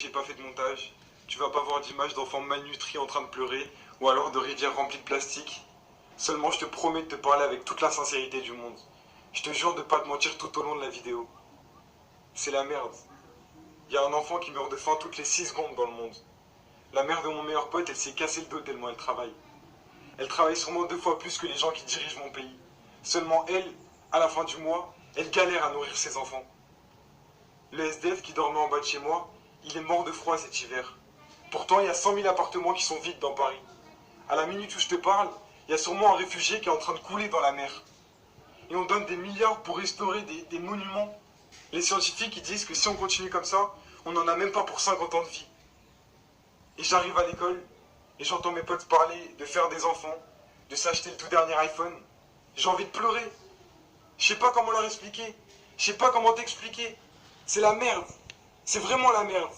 J'ai pas fait de montage. Tu vas pas voir d'image d'enfants malnutris en train de pleurer ou alors de rivières remplies de plastique. Seulement, je te promets de te parler avec toute la sincérité du monde. Je te jure de pas te mentir tout au long de la vidéo. C'est la merde. Il y a un enfant qui meurt de faim toutes les 6 secondes dans le monde. La mère de mon meilleur pote, elle s'est cassé le dos tellement elle travaille. Elle travaille sûrement 2 fois plus que les gens qui dirigent mon pays. Seulement elle, à la fin du mois, elle galère à nourrir ses enfants. Le SDF qui dormait en bas de chez moi, il est mort de froid cet hiver. Pourtant, il y a 100 000 appartements qui sont vides dans Paris. À la minute où je te parle, il y a sûrement un réfugié qui est en train de couler dans la mer. Et on donne des milliards pour restaurer des monuments. Les scientifiques ils disent que si on continue comme ça, on n'en a même pas pour 50 ans de vie. Et j'arrive à l'école, et j'entends mes potes parler de faire des enfants, de s'acheter le tout dernier iPhone. J'ai envie de pleurer. Je sais pas comment leur expliquer. Je sais pas comment t'expliquer. C'est la merde. C'est vraiment la merde.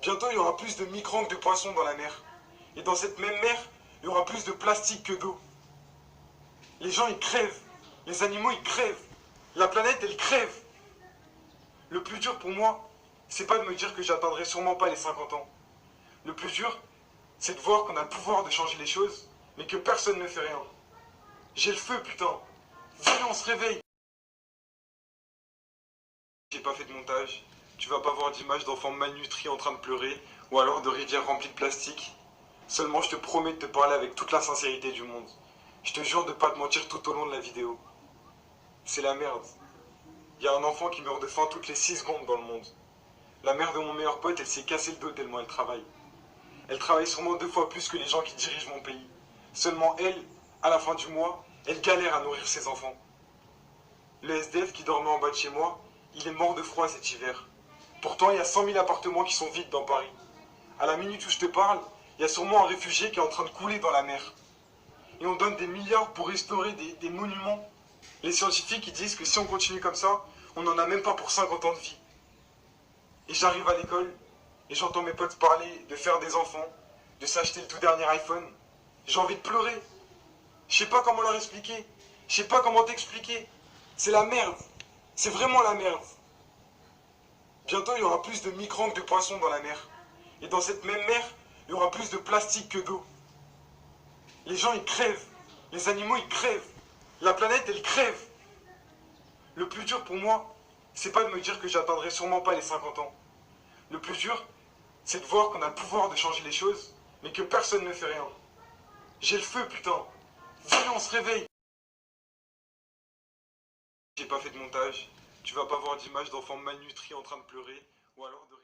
Bientôt, il y aura plus de microns que de poissons dans la mer. Et dans cette même mer, il y aura plus de plastique que d'eau. Les gens, ils crèvent. Les animaux, ils crèvent. La planète, elle crève. Le plus dur pour moi, c'est pas de me dire que j'atteindrai sûrement pas les 50 ans. Le plus dur, c'est de voir qu'on a le pouvoir de changer les choses, mais que personne ne fait rien. J'ai le feu, putain. Venez, on se réveille. J'ai pas fait de montage. Tu vas pas voir d'image d'enfants malnutris en train de pleurer, ou alors de rivières remplies de plastique. Seulement, je te promets de te parler avec toute la sincérité du monde. Je te jure de pas te mentir tout au long de la vidéo. C'est la merde. Il y a un enfant qui meurt de faim toutes les 6 secondes dans le monde. La mère de mon meilleur pote, elle s'est cassé le dos tellement elle travaille. Elle travaille sûrement 2 fois plus que les gens qui dirigent mon pays. Seulement elle, à la fin du mois, elle galère à nourrir ses enfants. Le SDF qui dormait en bas de chez moi, il est mort de froid cet hiver. Pourtant, il y a 100 000 appartements qui sont vides dans Paris. À la minute où je te parle, il y a sûrement un réfugié qui est en train de couler dans la mer. Et on donne des milliards pour restaurer des monuments. Les scientifiques ils disent que si on continue comme ça, on n'en a même pas pour 50 ans de vie. Et j'arrive à l'école, et j'entends mes potes parler de faire des enfants, de s'acheter le tout dernier iPhone. J'ai envie de pleurer. Je sais pas comment leur expliquer. Je sais pas comment t'expliquer. C'est la merde. C'est vraiment la merde. Bientôt, il y aura plus de microns que de poissons dans la mer. Et dans cette même mer, il y aura plus de plastique que d'eau. Les gens, ils crèvent. Les animaux, ils crèvent. La planète, elle crève. Le plus dur pour moi, c'est pas de me dire que j'atteindrai sûrement pas les 50 ans. Le plus dur, c'est de voir qu'on a le pouvoir de changer les choses, mais que personne ne fait rien. J'ai le feu, putain. Venez, on se réveille. J'ai pas fait de montage. Tu vas pas voir d'image d'enfants malnutris en train de pleurer, ou alors de